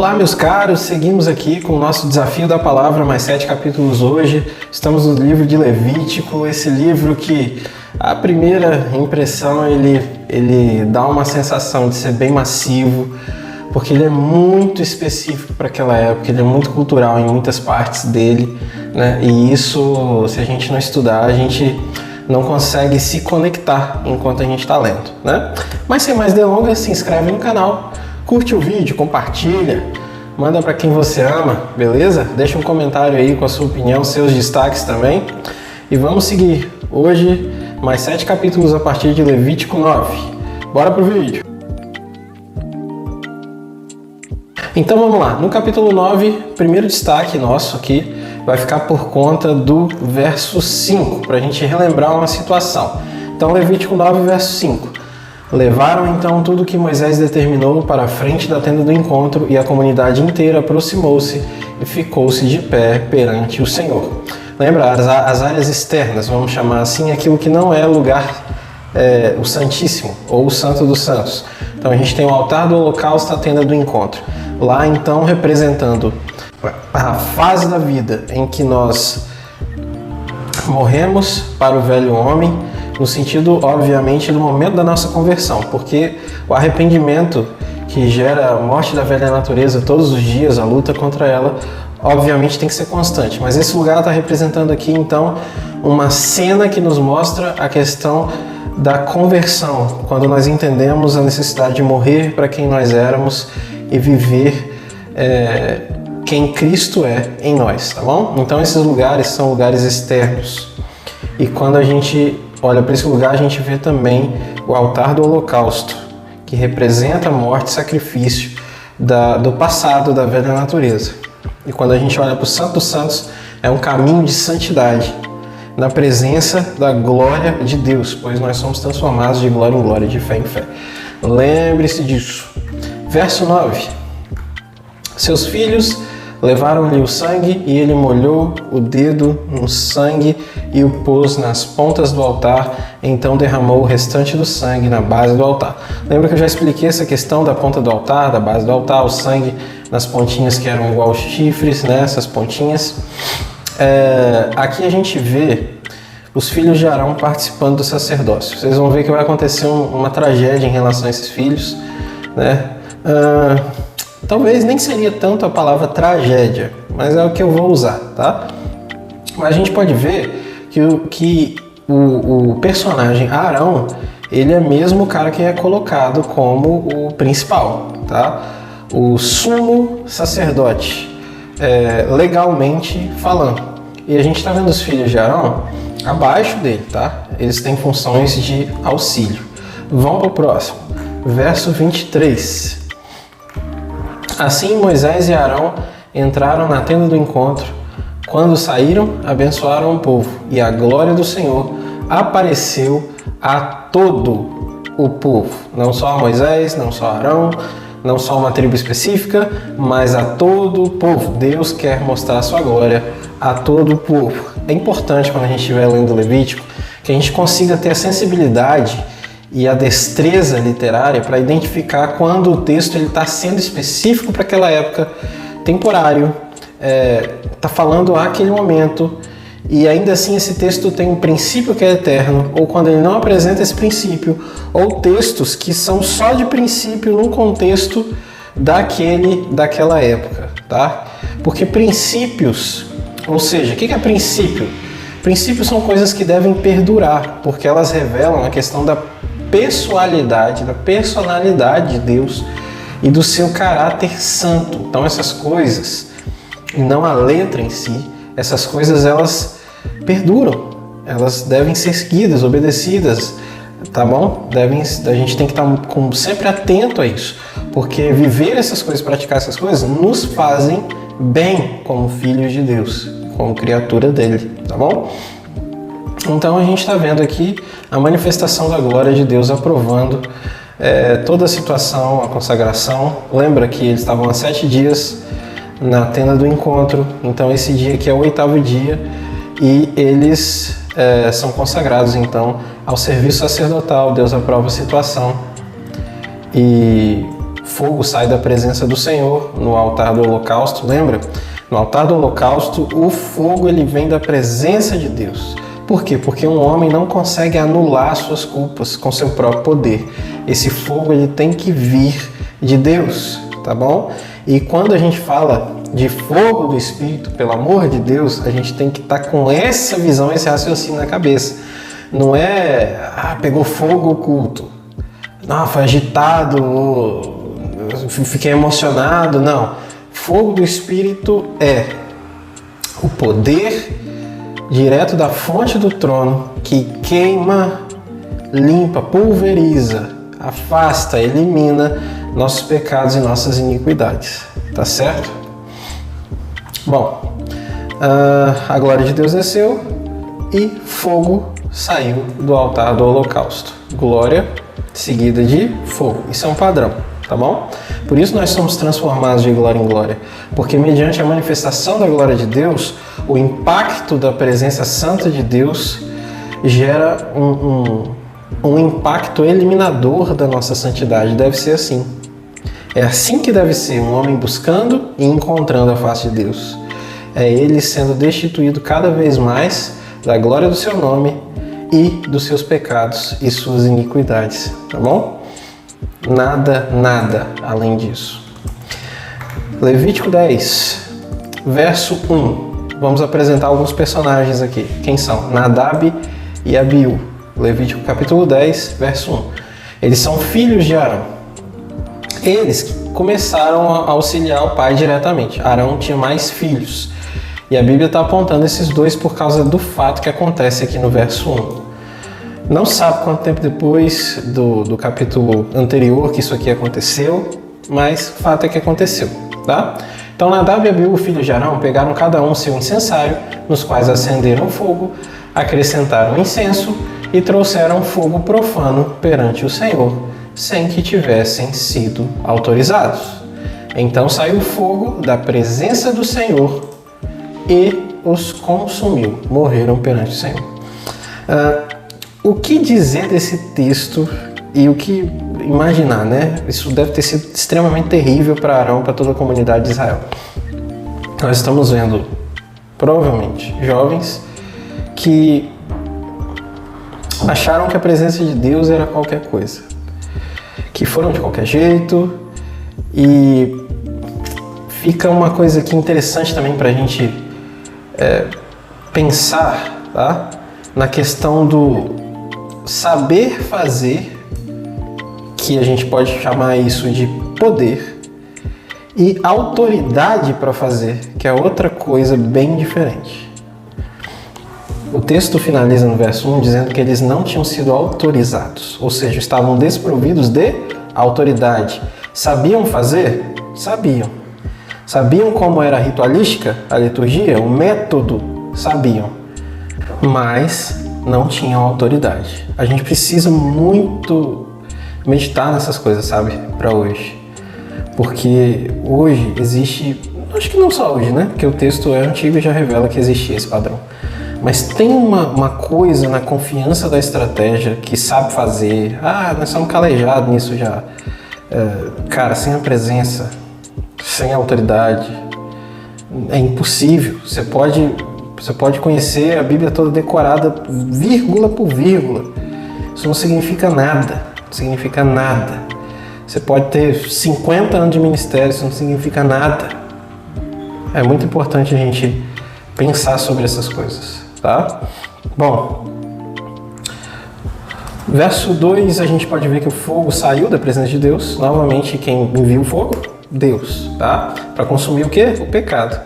Olá, meus caros, seguimos aqui com o nosso desafio da palavra, mais 7 capítulos hoje. Estamos no livro de Levítico, esse livro que a primeira impressão ele dá uma sensação de ser bem massivo, porque ele é muito específico para aquela época, ele é muito cultural em muitas partes dele, né? E isso, se a gente não estudar, a gente não consegue se conectar enquanto a gente está lendo, né? Mas sem mais delongas, se inscreve no canal, curte o vídeo, compartilha, manda para quem você ama, beleza? Deixa um comentário aí com a sua opinião, seus destaques também. E vamos seguir. Hoje, mais 7 capítulos a partir de Levítico 9. Bora pro vídeo. Então vamos lá. No capítulo 9, primeiro destaque nosso aqui vai ficar por conta do verso 5, para a gente relembrar uma situação. Então, Levítico 9, verso 5. Levaram então tudo que Moisés determinou para a frente da tenda do encontro, e a comunidade inteira aproximou-se e ficou-se de pé perante o Senhor. Lembra, as áreas externas, vamos chamar assim, aquilo que não é lugar, o Santíssimo, ou o Santo dos Santos. Então a gente tem o altar do holocausto, a tenda do encontro. Lá então representando a fase da vida em que nós morremos para o velho homem, no sentido, obviamente, do momento da nossa conversão, porque o arrependimento que gera a morte da velha natureza todos os dias, a luta contra ela, obviamente tem que ser constante. Mas esse lugar está representando aqui, então, uma cena que nos mostra a questão da conversão, quando nós entendemos a necessidade de morrer para quem nós éramos e viver quem Cristo é em nós, tá bom? Então esses lugares são lugares externos. E quando a gente olha para esse lugar, a gente vê também o altar do holocausto, que representa a morte e sacrifício do passado, da velha natureza. E quando a gente olha para o Santo dos Santos, é um caminho de santidade, na presença da glória de Deus, pois nós somos transformados de glória em glória, de fé em fé. Lembre-se disso. Verso 9. Seus filhos levaram-lhe o sangue, e ele molhou o dedo no sangue e o pôs nas pontas do altar, então derramou o restante do sangue na base do altar. Lembra que eu já expliquei essa questão da ponta do altar, da base do altar, o sangue nas pontinhas que eram igual aos chifres, né? Essas pontinhas. Aqui a gente vê os filhos de Arão participando do sacerdócio. Vocês vão ver que vai acontecer uma tragédia em relação a esses filhos, né? Talvez nem seria tanto a palavra tragédia, mas é o que eu vou usar, tá? Mas a gente pode ver que o personagem Arão, ele é mesmo o cara que é colocado como o principal, tá? O sumo sacerdote, legalmente falando. E a gente está vendo os filhos de Arão abaixo dele, tá? Eles têm funções de auxílio. Vamos para o próximo, verso 23. Assim Moisés e Arão entraram na tenda do encontro. Quando saíram, abençoaram o povo, e a glória do Senhor apareceu a todo o povo. Não só a Moisés, não só a Arão, não só uma tribo específica, mas a todo o povo. Deus quer mostrar a sua glória a todo o povo. É importante, quando a gente estiver lendo Levítico, que a gente consiga ter a sensibilidade e a destreza literária para identificar quando o texto está sendo específico para aquela época, temporário, está falando àquele momento, e ainda assim esse texto tem um princípio que é eterno, ou quando ele não apresenta esse princípio, ou textos que são só de princípio num contexto daquela época, tá? Porque princípios, ou seja, o que é princípio? Princípios são coisas que devem perdurar, porque elas revelam a questão da pessoalidade, da personalidade de Deus e do seu caráter santo. Então essas coisas, e não a letra em si, essas coisas elas perduram, elas devem ser seguidas, obedecidas, tá bom? A gente tem que estar sempre atento a isso, porque viver essas coisas, praticar essas coisas, nos fazem bem como filhos de Deus, como criatura dele, tá bom? Então a gente está vendo aqui a manifestação da glória de Deus aprovando toda a situação, a consagração. Lembra que eles estavam há 7 dias na tenda do encontro, então esse dia aqui é o 8º dia, e eles são consagrados então ao serviço sacerdotal. Deus aprova a situação e fogo sai da presença do Senhor no altar do holocausto, lembra? No altar do holocausto, o fogo ele vem da presença de Deus. Por quê? Porque um homem não consegue anular suas culpas com seu próprio poder. Esse fogo ele tem que vir de Deus, tá bom? E quando a gente fala de fogo do Espírito, pelo amor de Deus, a gente tem que estar com essa visão, esse raciocínio na cabeça. Não é, pegou fogo o culto, não, foi agitado, fiquei emocionado, não. Fogo do Espírito é o poder direto da fonte do trono que queima, limpa, pulveriza, afasta, elimina nossos pecados e nossas iniquidades, tá certo? Bom, a glória de Deus desceu e fogo saiu do altar do holocausto. Glória seguida de fogo. Isso é um padrão, tá bom? Por isso nós somos transformados de glória em glória, porque mediante a manifestação da glória de Deus, o impacto da presença santa de Deus gera um impacto eliminador da nossa santidade. Deve ser assim. É assim que deve ser um homem buscando e encontrando a face de Deus. É ele sendo destituído cada vez mais da glória do seu nome e dos seus pecados e suas iniquidades, tá bom? Nada além disso. Levítico 10, verso 1. Vamos apresentar alguns personagens aqui. Quem são? Nadab e Abiú. Levítico capítulo 10, verso 1. Eles são filhos de Arão. Eles começaram a auxiliar o pai diretamente. Arão tinha mais filhos. E a Bíblia está apontando esses dois por causa do fato que acontece aqui no verso 1. Não sabe quanto tempo depois do capítulo anterior que isso aqui aconteceu, mas o fato é que aconteceu, tá? Então Nadab e Abiú, filhos de Arão, pegaram cada um seu incensário, nos quais acenderam fogo, acrescentaram incenso e trouxeram fogo profano perante o Senhor, sem que tivessem sido autorizados. Então saiu fogo da presença do Senhor e os consumiu, morreram perante o Senhor. O que dizer desse texto e o que imaginar, né? Isso deve ter sido extremamente terrível para Arão, para toda a comunidade de Israel. Nós estamos vendo, provavelmente, jovens que acharam que a presença de Deus era qualquer coisa, que foram de qualquer jeito, e fica uma coisa aqui interessante também para a gente pensar, tá? Na questão do saber fazer, que a gente pode chamar isso de poder, e autoridade para fazer, que é outra coisa bem diferente. O texto finaliza no verso 1 dizendo que eles não tinham sido autorizados, ou seja, estavam desprovidos de autoridade. Sabiam fazer? Sabiam. Sabiam como era a ritualística, a liturgia, o método? Sabiam. Mas não tinham autoridade. A gente precisa muito meditar nessas coisas, sabe? Para hoje. Porque hoje existe, acho que não só hoje, né? Porque o texto é antigo e já revela que existia esse padrão. Mas tem uma coisa na confiança da estratégia que sabe fazer. Nós somos calejados nisso já. Cara, sem a presença, sem a autoridade, é impossível. Você pode conhecer a Bíblia toda decorada, vírgula por vírgula. Isso não significa nada. Não significa nada. Você pode ter 50 anos de ministério, isso não significa nada. É muito importante a gente pensar sobre essas coisas, tá? Bom, verso 2, a gente pode ver que o fogo saiu da presença de Deus. Novamente, quem envia o fogo? Deus, tá? Para consumir o quê? O pecado.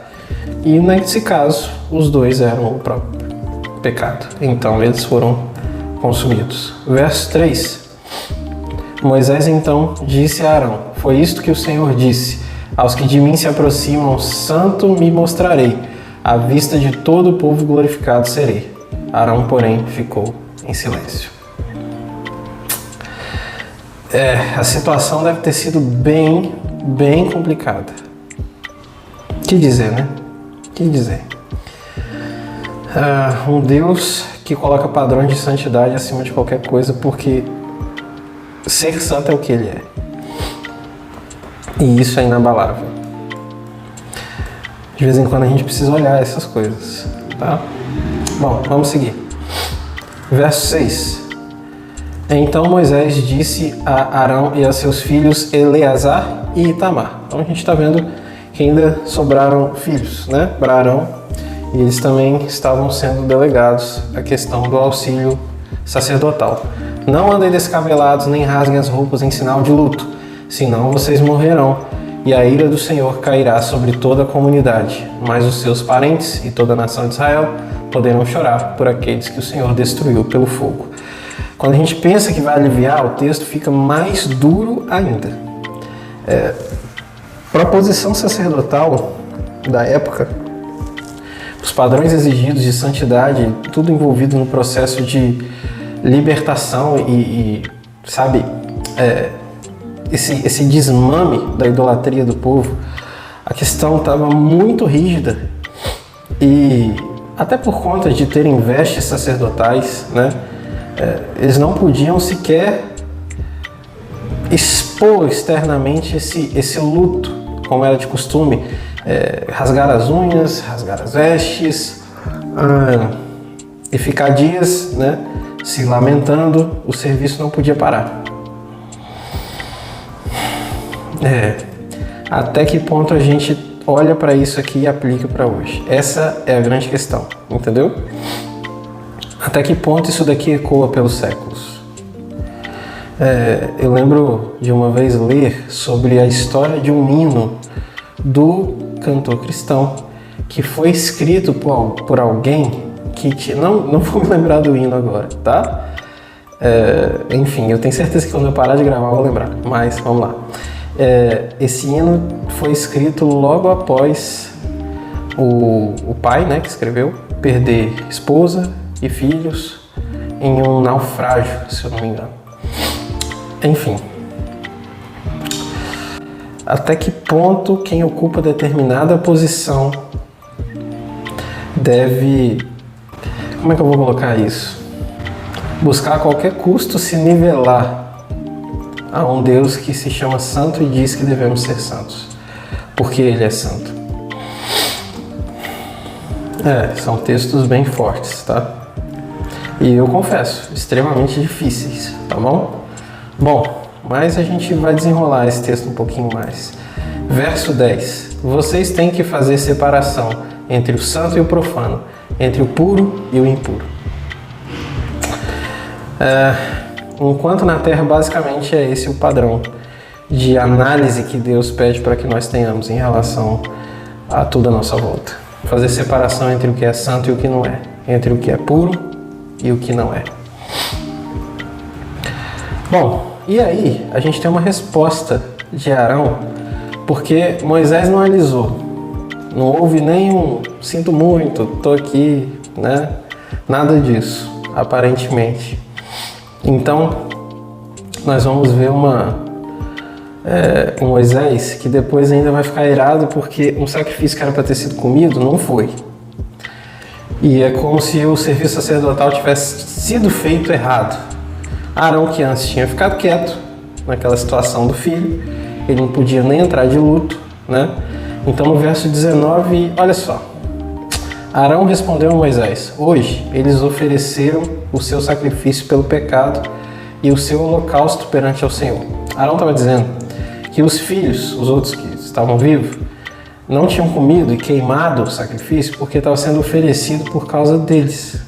E nesse caso, os dois eram o próprio pecado. Então, eles foram consumidos. Verso 3. Moisés então disse a Arão: foi isto que o Senhor disse: aos que de mim se aproximam, santo me mostrarei, à vista de todo o povo glorificado serei. Arão, porém, ficou em silêncio. A situação deve ter sido bem complicada. Que dizer, né? Que dizer? Um Deus que coloca padrões de santidade acima de qualquer coisa, porque ser santo é o que ele é. E isso é inabalável. De vez em quando a gente precisa olhar essas coisas, tá? Bom, vamos seguir. Verso 6. Então Moisés disse a Arão e a seus filhos Eleazar e Itamar. Então a gente está vendo que ainda sobraram filhos, né, para Arão, e eles também estavam sendo delegados à questão do auxílio sacerdotal. Não andem descabelados nem rasguem as roupas em sinal de luto, senão vocês morrerão, e a ira do Senhor cairá sobre toda a comunidade, mas os seus parentes e toda a nação de Israel poderão chorar por aqueles que o Senhor destruiu pelo fogo. Quando a gente pensa que vai aliviar, o texto fica mais duro ainda. Para a posição sacerdotal da época, os padrões exigidos de santidade, tudo envolvido no processo de libertação sabe, esse desmame da idolatria do povo, a questão estava muito rígida e até por conta de terem vestes sacerdotais, né, eles não podiam sequer expor externamente esse luto, como era de costume, rasgar as unhas, rasgar as vestes e ficar dias, né, se lamentando. O serviço não podia parar. Até que ponto a gente olha para isso aqui e aplica para hoje? Essa é a grande questão, entendeu? Até que ponto isso daqui ecoa pelos séculos? Eu lembro de uma vez ler sobre a história de um hino do cantor cristão que foi escrito por alguém que não vou me lembrar do hino agora, tá? Enfim, eu tenho certeza que quando eu parar de gravar eu vou lembrar, mas vamos lá. Esse hino foi escrito logo após o pai, né, que escreveu, perder esposa e filhos em um naufrágio, se eu não me engano. Enfim, até que ponto quem ocupa determinada posição deve, como é que eu vou colocar isso? Buscar a qualquer custo se nivelar a um Deus que se chama santo e diz que devemos ser santos, porque Ele é santo. São textos bem fortes, tá? E eu confesso, extremamente difíceis, tá bom? Bom, mas a gente vai desenrolar esse texto um pouquinho mais. Verso 10. Vocês têm que fazer separação entre o santo e o profano, entre o puro e o impuro. Enquanto na Terra, basicamente, é esse o padrão de análise que Deus pede para que nós tenhamos em relação a toda a nossa volta. Fazer separação entre o que é santo e o que não é, entre o que é puro e o que não é. Bom, e aí a gente tem uma resposta de Arão, porque Moisés não alisou, não houve nenhum sinto muito, tô aqui, né? Nada disso, aparentemente. Então, nós vamos ver um Moisés que depois ainda vai ficar irado porque um sacrifício que era para ter sido comido não foi. E é como se o serviço sacerdotal tivesse sido feito errado. Arão, que antes tinha ficado quieto naquela situação do filho, ele não podia nem entrar de luto, né? Então no verso 19, olha só. Arão respondeu a Moisés: hoje eles ofereceram o seu sacrifício pelo pecado e o seu holocausto perante ao Senhor. Arão estava dizendo que os filhos, os outros que estavam vivos, não tinham comido e queimado o sacrifício porque estava sendo oferecido por causa deles,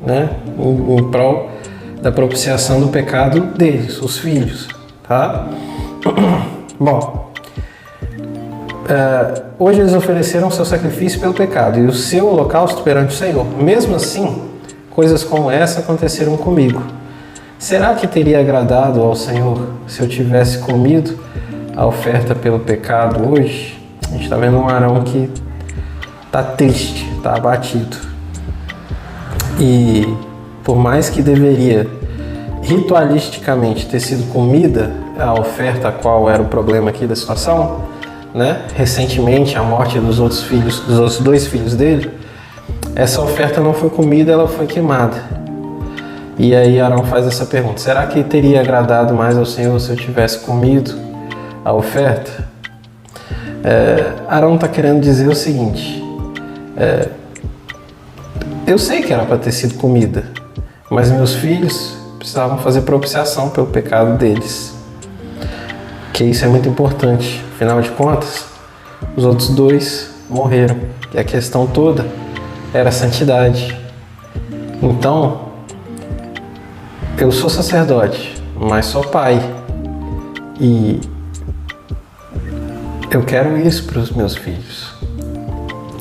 né? Em prol da propiciação do pecado deles, os filhos, tá? Bom, hoje eles ofereceram o seu sacrifício pelo pecado e o seu holocausto perante o Senhor. Mesmo assim, coisas como essa aconteceram comigo. Será que teria agradado ao Senhor se eu tivesse comido a oferta pelo pecado hoje? A gente está vendo um Arão que está triste, está abatido. E por mais que deveria ritualisticamente ter sido comida a oferta, qual era o problema aqui da situação, né? Recentemente a morte dos outros filhos, dos outros dois filhos dele, essa oferta não foi comida, ela foi queimada. E aí Arão faz essa pergunta: será que teria agradado mais ao Senhor se eu tivesse comido a oferta? Arão está querendo dizer o seguinte: eu sei que era para ter sido comida, mas meus filhos precisavam fazer propiciação pelo pecado deles. Que isso é muito importante. Afinal de contas, os outros dois morreram. E a questão toda era a santidade. Então, eu sou sacerdote, mas sou pai. E eu quero isso para os meus filhos.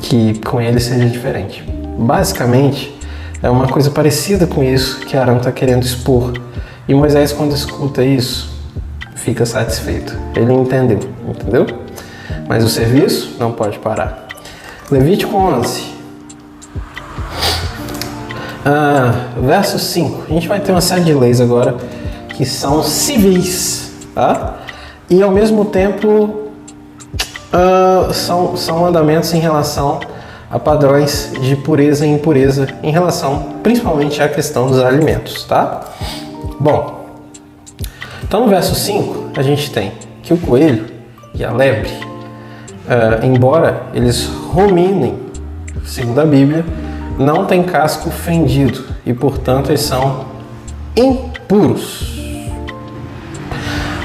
Que com eles seja diferente. Basicamente, é uma coisa parecida com isso que Arão está querendo expor. E Moisés, quando escuta isso, fica satisfeito. Ele entendeu. Mas o serviço não pode parar. Levítico 11. Verso 5. A gente vai ter uma série de leis agora que são civis, tá? E ao mesmo tempo são mandamentos em relação a padrões de pureza e impureza, em relação principalmente à questão dos alimentos, tá? Bom, então no verso 5 a gente tem que o coelho e a lebre, embora eles ruminem, segundo a Bíblia, não tem casco fendido e, portanto, eles são impuros.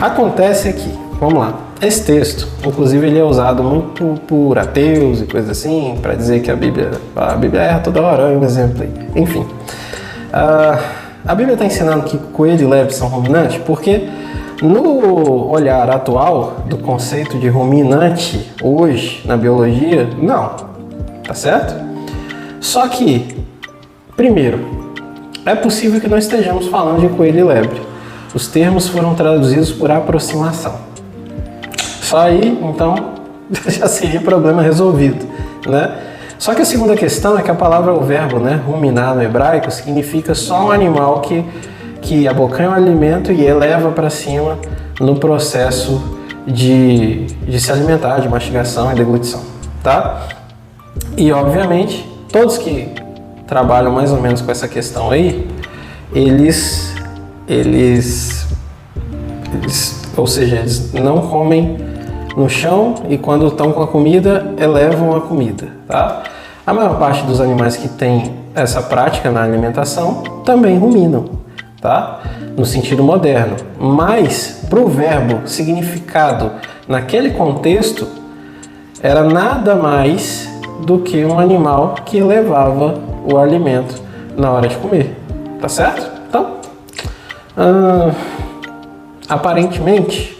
Acontece aqui, vamos lá, esse texto, inclusive, ele é usado muito por ateus e coisas assim, para dizer que a Bíblia erra toda hora, é um exemplo aí. Enfim, a Bíblia está ensinando que coelho e lebre são ruminantes porque no olhar atual do conceito de ruminante hoje na biologia, não, tá certo? Só que, primeiro, é possível que nós estejamos falando de coelho e lebre. Os termos foram traduzidos por aproximação. Só aí, então, já seria problema resolvido, né? Só que a segunda questão é que a palavra, o verbo, né, ruminar no hebraico, significa só um animal que abocanha o alimento e eleva para cima no processo de se alimentar, de mastigação e deglutição, tá? E, obviamente, todos que trabalham mais ou menos com essa questão aí, eles não comem no chão e quando estão com a comida, elevam a comida, tá? A maior parte dos animais que tem essa prática na alimentação também ruminam, tá? No sentido moderno. Mas, para o verbo, significado naquele contexto, era nada mais do que um animal que levava o alimento na hora de comer, tá certo? Então, aparentemente,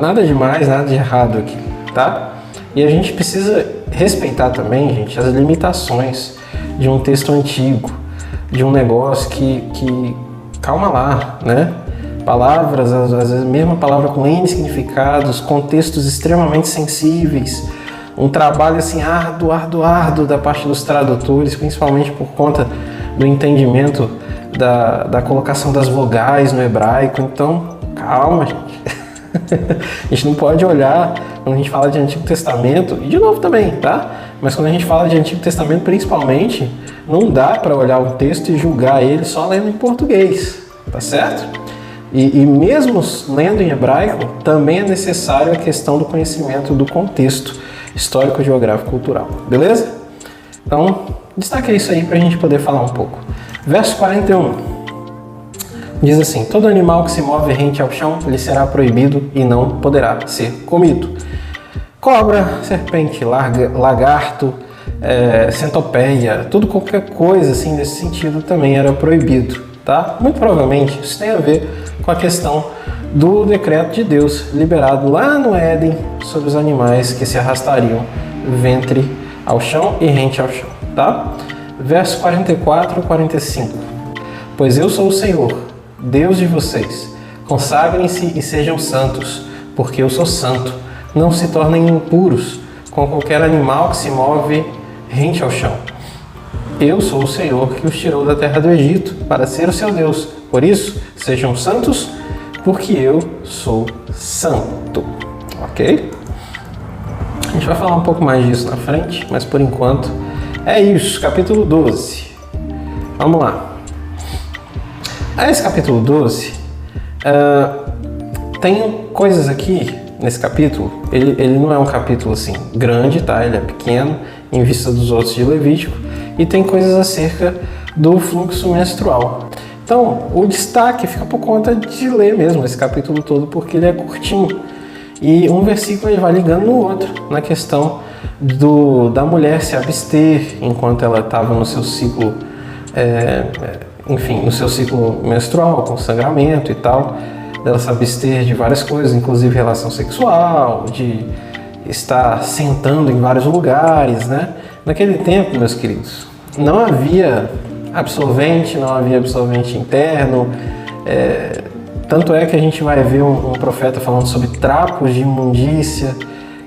nada demais, nada de errado aqui, tá? E a gente precisa respeitar também, gente, as limitações de um texto antigo, de um negócio que calma lá, né? Palavras, às vezes mesma palavra com N significados, contextos extremamente sensíveis, um trabalho assim árduo da parte dos tradutores, principalmente por conta do entendimento da colocação das vogais no hebraico. Então, calma, gente. A gente não pode olhar, quando a gente fala de Antigo Testamento, e de novo também, tá? Mas quando a gente fala de Antigo Testamento, principalmente, não dá para olhar um texto e julgar ele só lendo em português, tá certo? E mesmo lendo em hebraico, também é necessário a questão do conhecimento do contexto histórico, geográfico, cultural, beleza? Então, destaque isso aí para a gente poder falar um pouco. Verso 41. Diz assim: todo animal que se move rente ao chão lhe será proibido e não poderá ser comido. Cobra, serpente, lagarto, centopeia, qualquer coisa assim nesse sentido também era proibido, tá? Muito provavelmente isso tem a ver com a questão do decreto de Deus liberado lá no Éden sobre os animais que se arrastariam ventre ao chão e rente ao chão, tá? Verso 44 e 45. Pois eu sou o Senhor, Deus de vocês. Consagrem-se e sejam santos, porque eu sou santo. Não se tornem impuros com qualquer animal que se move rente ao chão. Eu sou o Senhor que os tirou da terra do Egito para ser o seu Deus. Por isso, sejam santos, porque eu sou santo. Ok? A gente vai falar um pouco mais disso na frente, mas por enquanto é isso. Capítulo 12. Vamos lá. Esse capítulo 12 tem coisas aqui nesse capítulo, ele não é um capítulo assim grande, tá? Ele é pequeno em vista dos outros de Levítico e tem coisas acerca do fluxo menstrual. Então, o destaque fica por conta de ler mesmo esse capítulo todo, porque ele é curtinho. E um versículo ele vai ligando no outro, na questão da mulher se abster enquanto ela estava no seu ciclo, no seu ciclo menstrual, com sangramento e tal, dela se abster de várias coisas, inclusive relação sexual, de estar sentando em vários lugares, né? Naquele tempo, meus queridos, não havia absorvente interno, tanto é que a gente vai ver um profeta falando sobre trapos de imundícia,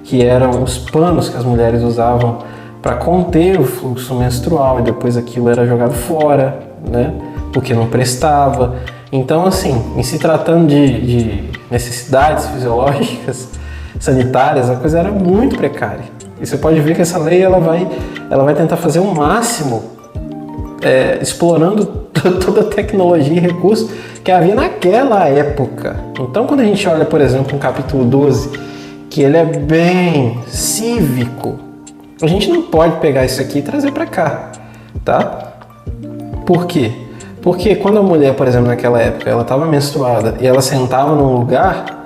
que eram os panos que as mulheres usavam para conter o fluxo menstrual, e depois aquilo era jogado fora, né? Porque não prestava. Então, assim, em se tratando de necessidades fisiológicas, sanitárias, a coisa era muito precária. E você pode ver que essa lei ela vai tentar fazer o máximo, explorando toda a tecnologia e recursos que havia naquela época. Então, quando a gente olha, por exemplo, no capítulo 12, que ele é bem cívico, a gente não pode pegar isso aqui e trazer para cá, tá? Por quê? Porque quando a mulher, por exemplo, naquela época, ela estava menstruada e ela sentava num lugar,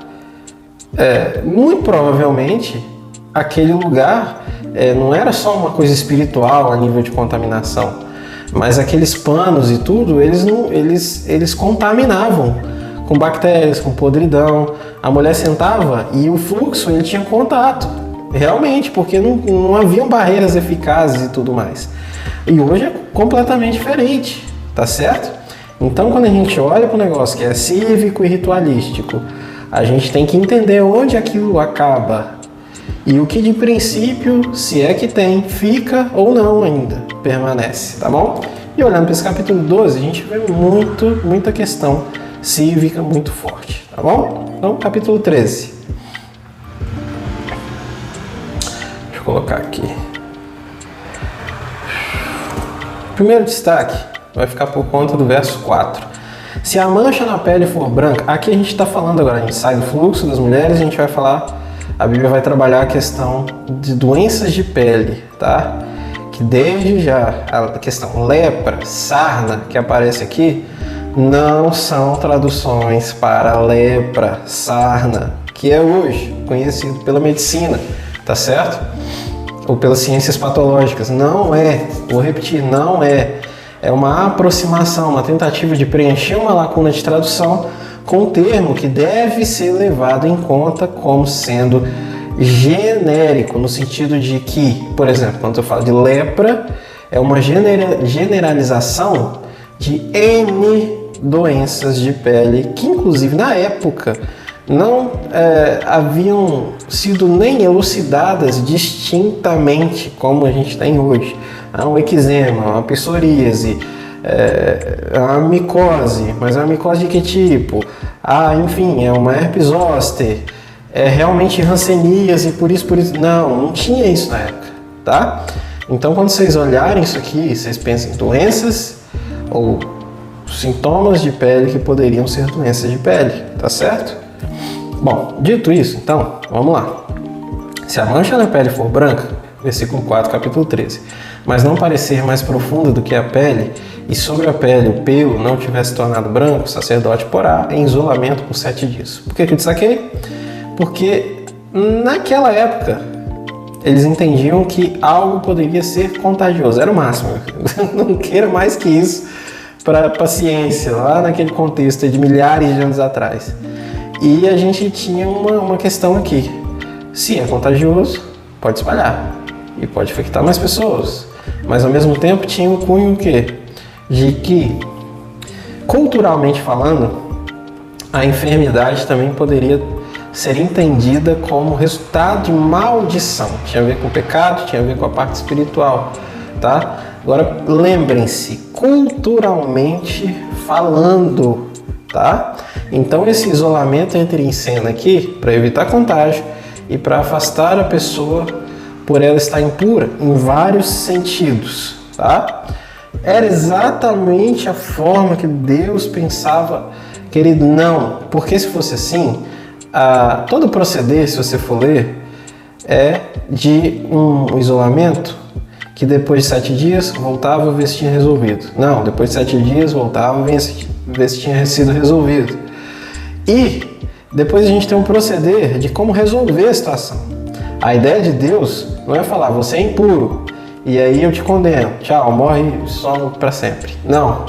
muito provavelmente aquele lugar não era só uma coisa espiritual a nível de contaminação, mas aqueles panos e tudo, eles contaminavam com bactérias, com podridão. A mulher sentava e o fluxo ele tinha contato, realmente, porque não haviam barreiras eficazes e tudo mais. E hoje é completamente diferente, tá certo? Então, quando a gente olha para um negócio que é cívico e ritualístico, a gente tem que entender onde aquilo acaba e o que de princípio, se é que tem, fica ou não ainda, permanece, tá bom? E olhando para esse capítulo 12, a gente vê muita questão cívica muito forte, tá bom? Então, capítulo 13. Deixa eu colocar aqui. Primeiro destaque vai ficar por conta do verso 4. Se a mancha na pele for branca, aqui a gente está falando agora, a gente sai do fluxo das mulheres, a gente vai falar, a Bíblia vai trabalhar a questão de doenças de pele, tá? Que desde já, a questão lepra, sarna, que aparece aqui, não são traduções para lepra, sarna, que é hoje conhecido pela medicina, tá certo? Ou pelas ciências patológicas. Não é, vou repetir, não é. É uma aproximação, uma tentativa de preencher uma lacuna de tradução com um termo que deve ser levado em conta como sendo genérico, no sentido de que, por exemplo, quando eu falo de lepra, é uma generalização de N doenças de pele que, inclusive, na época, não haviam sido nem elucidadas distintamente como a gente tem hoje. Há um eczema, uma psoríase, a micose, mas é uma micose de que tipo? Enfim, é uma herpes zoster, é realmente hanseníase, por isso. Não tinha isso na época, tá? Então, quando vocês olharem isso aqui, vocês pensem em doenças ou sintomas de pele que poderiam ser doenças de pele, tá certo? Bom, dito isso, então, vamos lá. Se a mancha na pele for branca, versículo 4, capítulo 13, mas não parecer mais profunda do que a pele, e sobre a pele o pelo não tivesse tornado branco, o sacerdote porá em isolamento por 7 dias. Por que eu destaquei? Porque naquela época eles entendiam que algo poderia ser contagioso, era o máximo. Não queira mais que isso para a ciência, lá naquele contexto de milhares de anos atrás. E a gente tinha uma questão aqui. Se é contagioso, pode espalhar e pode infectar mais pessoas. Mas ao mesmo tempo tinha um cunho o quê? De que, culturalmente falando, a enfermidade também poderia ser entendida como resultado de maldição. Tinha a ver com o pecado, tinha a ver com a parte espiritual, tá? Agora, lembrem-se, culturalmente falando, tá? Então, esse isolamento entra em cena aqui para evitar contágio e para afastar a pessoa por ela estar impura em vários sentidos, tá? Era exatamente a forma que Deus pensava, querido, não, porque se fosse assim, todo proceder, se você for ler, é de um isolamento que depois de 7 dias voltava a ver se tinha resolvido. Não, depois de 7 dias voltava a ver se tinha sido resolvido. E depois a gente tem um proceder de como resolver a situação. A ideia de Deus não é falar, você é impuro, e aí eu te condeno, tchau, morre e some para sempre. Não.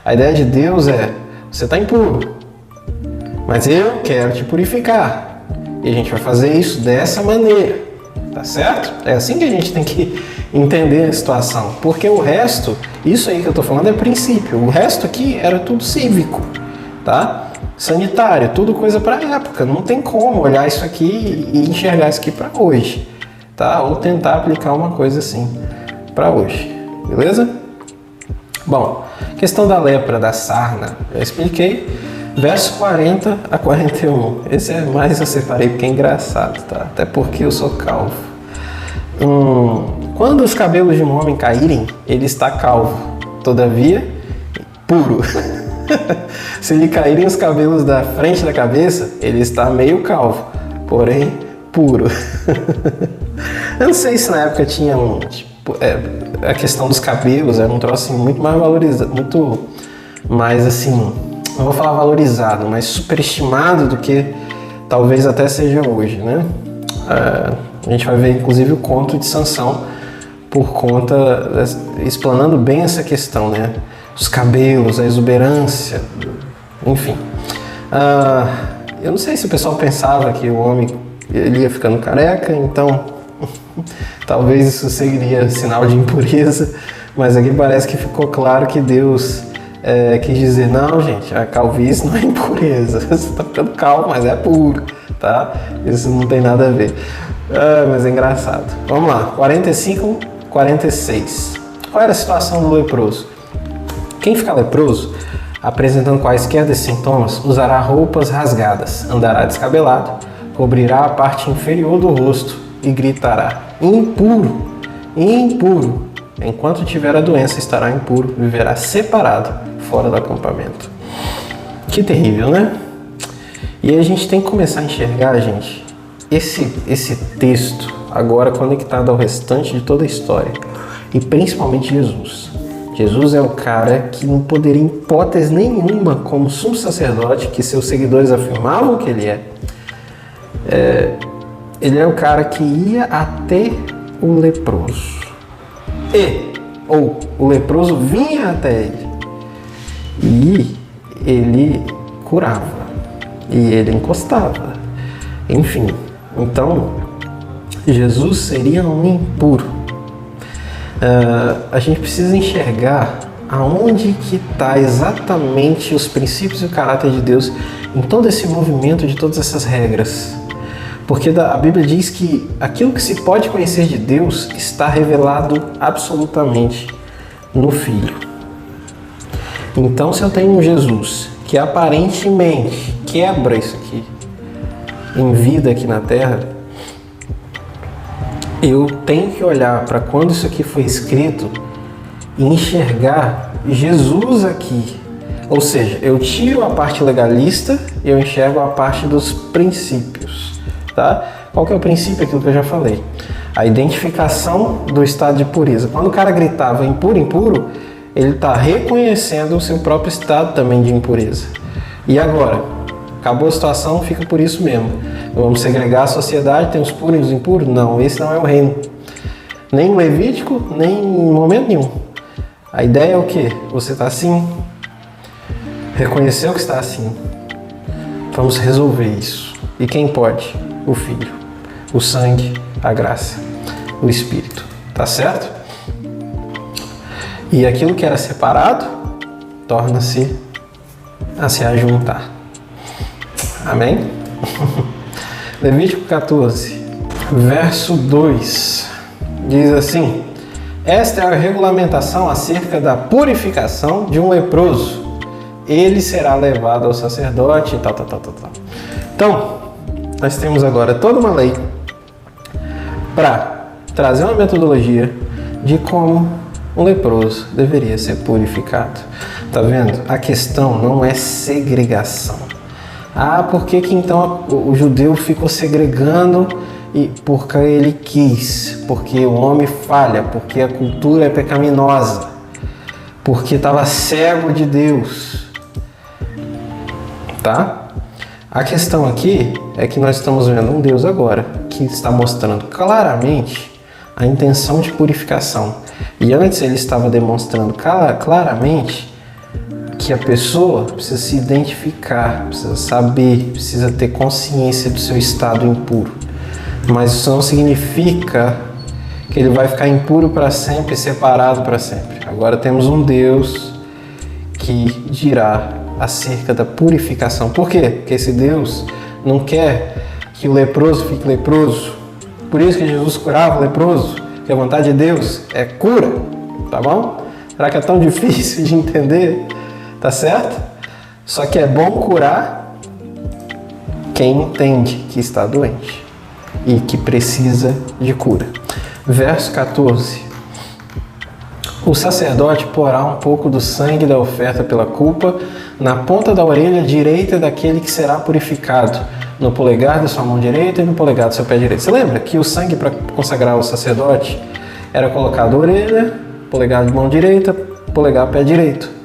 A ideia de Deus é, você está impuro, mas eu quero te purificar. E a gente vai fazer isso dessa maneira, tá certo? É assim que a gente tem que entender a situação. Porque o resto, isso aí que eu tô falando é princípio. O resto aqui era tudo cívico, tá? Sanitário, tudo coisa para época. Não tem como olhar isso aqui e enxergar isso aqui para hoje, tá? Ou tentar aplicar uma coisa assim para hoje, beleza? Bom, questão da lepra, da sarna, eu expliquei. Verso 40 a 41. Esse é mais eu separei porque é engraçado, tá? Até porque eu sou calvo. Quando os cabelos de um homem caírem, ele está calvo, todavia puro. Se lhe caírem os cabelos da frente da cabeça, ele está meio calvo, porém puro. Eu não sei se na época tinha a questão dos cabelos era um troço assim, muito mais valorizado, muito mais assim, não vou falar valorizado, mas superestimado do que talvez até seja hoje, né? A gente vai ver inclusive o conto de Sansão por conta, explanando bem essa questão, né? Os cabelos, a exuberância, enfim. Eu não sei se o pessoal pensava que o homem ele ia ficando careca, então talvez isso seria sinal de impureza, mas aqui parece que ficou claro que Deus quis dizer, não gente, a calvície não é impureza, você está ficando calvo, mas é puro, tá? Isso não tem nada a ver. Mas é engraçado. Vamos lá, 45, 46. Qual era a situação do leproso? Quem ficar leproso, apresentando quaisquer desses sintomas, usará roupas rasgadas, andará descabelado, cobrirá a parte inferior do rosto e gritará, impuro, impuro. Enquanto tiver a doença, estará impuro, viverá separado, fora do acampamento. Que terrível, né? E a gente tem que começar a enxergar, gente, esse texto agora conectado ao restante de toda a história, e principalmente Jesus. Jesus é o cara que não poderia, em hipótese nenhuma, como sumo sacerdote, que seus seguidores afirmavam que ele ele é o cara que ia até o leproso. Ou o leproso vinha até ele. E ele curava. E ele encostava. Enfim, então, Jesus seria um impuro. A gente precisa enxergar aonde que está exatamente os princípios e o caráter de Deus em todo esse movimento de todas essas regras. Porque a Bíblia diz que aquilo que se pode conhecer de Deus está revelado absolutamente no Filho. Então, se eu tenho um Jesus que aparentemente quebra isso aqui em vida aqui na Terra, eu tenho que olhar para quando isso aqui foi escrito e enxergar Jesus aqui. Ou seja, eu tiro a parte legalista e eu enxergo a parte dos princípios. Tá? Qual que é o princípio? Aquilo que eu já falei. A identificação do estado de pureza. Quando o cara gritava impuro, impuro, ele está reconhecendo o seu próprio estado também de impureza. E agora? Acabou a situação, fica por isso mesmo. Vamos segregar a sociedade, tem os puros e os impuros? Não, esse não é o reino. Nem Levítico, nem em momento nenhum. A ideia é o quê? Você está assim, reconheceu que está assim. Vamos resolver isso. E quem pode? O Filho, o sangue, a graça, o Espírito. Tá certo? E aquilo que era separado torna-se a se ajuntar. Amém? Levítico 14, verso 2, diz assim: esta é a regulamentação acerca da purificação de um leproso. Ele será levado ao sacerdote e tal. Então, nós temos agora toda uma lei para trazer uma metodologia de como um leproso deveria ser purificado. Tá vendo? A questão não é segregação. Por que então o judeu ficou segregando? E porque ele quis, porque o homem falha, porque a cultura é pecaminosa, porque estava cego de Deus, tá? A questão aqui é que nós estamos vendo um Deus agora que está mostrando claramente a intenção de purificação. E antes ele estava demonstrando claramente que a pessoa precisa se identificar, precisa saber, precisa ter consciência do seu estado impuro. Mas isso não significa que ele vai ficar impuro para sempre, separado para sempre. Agora temos um Deus que dirá acerca da purificação. Por quê? Porque esse Deus não quer que o leproso fique leproso. Por isso que Jesus curava o leproso, que a vontade de Deus é cura, tá bom? Será que é tão difícil de entender? Tá certo? Só que é bom curar quem entende que está doente e que precisa de cura. Verso 14. O sacerdote porá um pouco do sangue da oferta pela culpa na ponta da orelha direita daquele que será purificado, no polegar da sua mão direita e no polegar do seu pé direito. Você lembra que o sangue para consagrar o sacerdote era colocado na orelha, polegar de mão direita, polegar pé direito.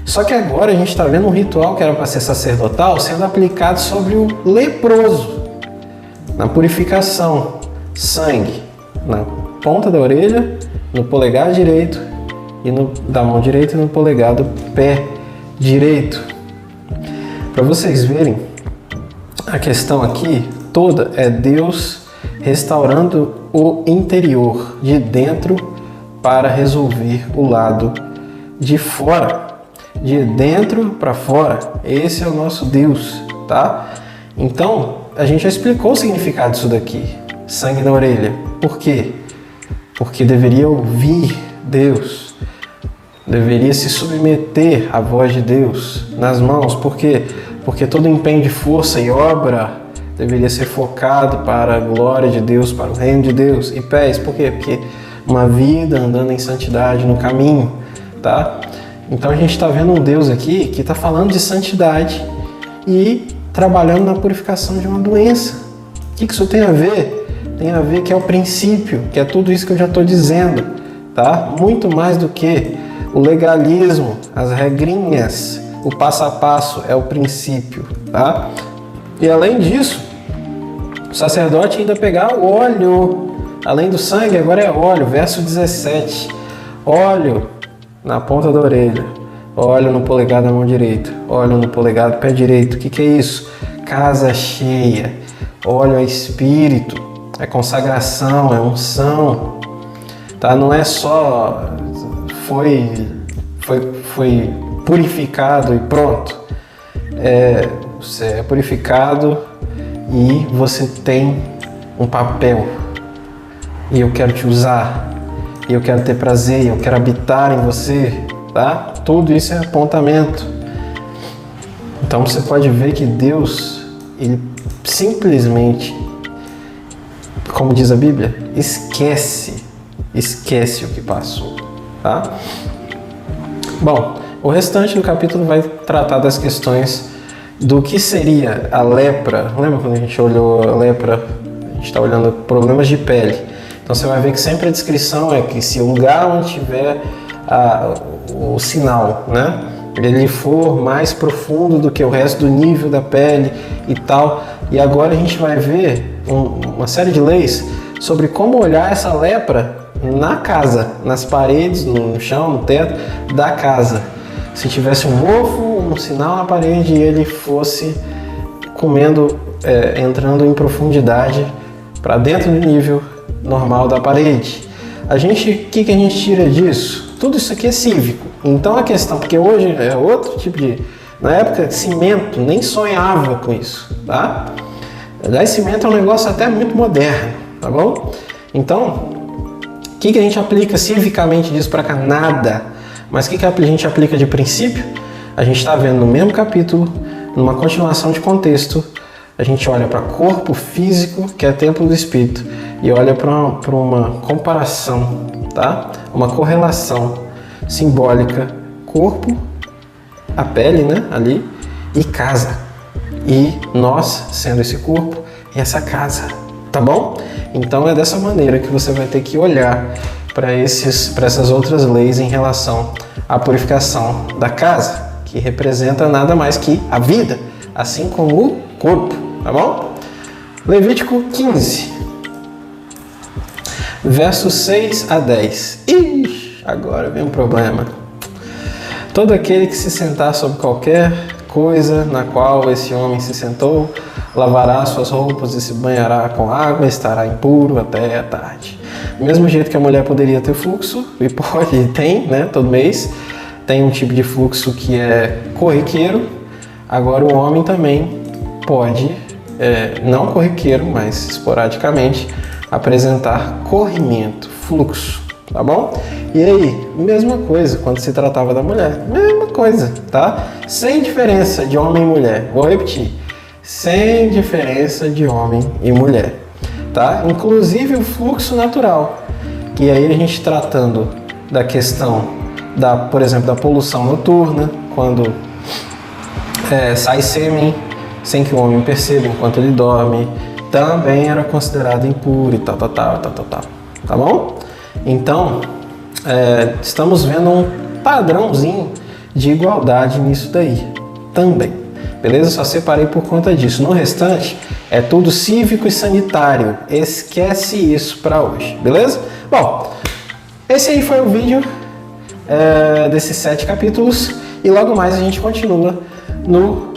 Só que agora a gente está vendo um ritual que era para ser sacerdotal sendo aplicado sobre o leproso. Na purificação, sangue na ponta da orelha, no polegar direito e da mão direita e no polegar do pé direito. Para vocês verem, a questão aqui toda é Deus restaurando o interior, de dentro para resolver o lado de fora. De dentro para fora. Esse é o nosso Deus, tá? Então, a gente já explicou o significado disso daqui. Sangue na orelha. Por quê? Porque deveria ouvir Deus. Deveria se submeter à voz de Deus. Nas mãos. Por quê? Porque todo empenho de força e obra deveria ser focado para a glória de Deus, para o reino de Deus. E pés, por quê? Porque uma vida andando em santidade no caminho, tá? Então a gente está vendo um Deus aqui que está falando de santidade e trabalhando na purificação de uma doença. O que isso tem a ver? Tem a ver que é o princípio, que é tudo isso que eu já estou dizendo, tá? Muito mais do que o legalismo, as regrinhas, o passo a passo é o princípio, tá? E além disso, o sacerdote ainda pegar o óleo, além do sangue, agora é óleo, verso 17, óleo na ponta da orelha, óleo no polegar da mão direita, óleo no polegar do pé direito. O que é isso? Casa cheia, óleo é espírito, é consagração, é unção, tá? Não é só foi purificado e pronto. Você é purificado e você tem um papel e eu quero te usar. E eu quero ter prazer, eu quero habitar em você, tá? Tudo isso é apontamento. Então você pode ver que Deus, ele simplesmente, como diz a Bíblia, esquece o que passou, tá? Bom, o restante do capítulo vai tratar das questões do que seria a lepra. Lembra quando a gente olhou a lepra? A gente está olhando problemas de pele. Então você vai ver que sempre a descrição é que se o lugar onde tiver o sinal, né, ele for mais profundo do que o resto do nível da pele e tal. E agora a gente vai ver uma série de leis sobre como olhar essa lepra na casa, nas paredes, no chão, no teto da casa. Se tivesse um mofo, um sinal na parede e ele fosse comendo, entrando em profundidade para dentro do nível normal da parede. O que a gente tira disso? Tudo isso aqui é cívico. Então a questão, porque hoje é outro tipo de... Na época, cimento, nem sonhava com isso, tá? Aliás, cimento é um negócio até muito moderno, tá bom? Então, o que a gente aplica civicamente disso para cá? Nada. Mas o que a gente aplica de princípio? A gente está vendo no mesmo capítulo, numa continuação de contexto, a gente olha para corpo físico, que é templo do Espírito, e olha para uma comparação, tá? Uma correlação simbólica, corpo, a pele, né, ali, e casa. e nós, sendo esse corpo, e essa casa, tá bom? Então é dessa maneira que você vai ter que olhar para essas outras leis em relação à purificação da casa, que representa nada mais que a vida, assim como o corpo, tá bom? Levítico 15, versos 6 a 10. Ixi, agora vem um problema. Todo aquele que se sentar sobre qualquer coisa na qual esse homem se sentou, lavará suas roupas e se banhará com água, estará impuro até a tarde. Do mesmo jeito que a mulher poderia ter fluxo, e pode, tem, né, todo mês, tem um tipo de fluxo que é corriqueiro, agora o homem também pode, não corriqueiro, mas esporadicamente, apresentar corrimento, fluxo, tá bom? E aí, mesma coisa quando se tratava da mulher, mesma coisa, tá? Sem diferença de homem e mulher, vou repetir, sem diferença de homem e mulher, tá? Inclusive o fluxo natural, que aí a gente tratando da questão por exemplo, da poluição noturna, quando sai sêmen sem que o homem perceba enquanto ele dorme, também era considerado impuro e tal, tá bom? Então, estamos vendo um padrãozinho de igualdade nisso daí também, beleza? Só separei por conta disso. No restante, é tudo cívico e sanitário. Esquece isso para hoje, beleza? Bom, esse aí foi o vídeo desses 7 capítulos e logo mais a gente continua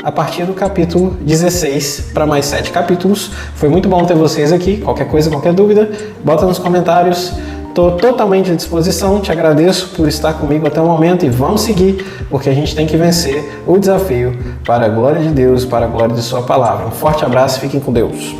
a partir do capítulo 16 para mais 7 capítulos. Foi muito bom ter vocês aqui. Qualquer coisa, qualquer dúvida, bota nos comentários. Estou totalmente à disposição. Te agradeço por estar comigo até o momento e vamos seguir, porque a gente tem que vencer o desafio para a glória de Deus, para a glória de sua palavra. Um forte abraço e fiquem com Deus.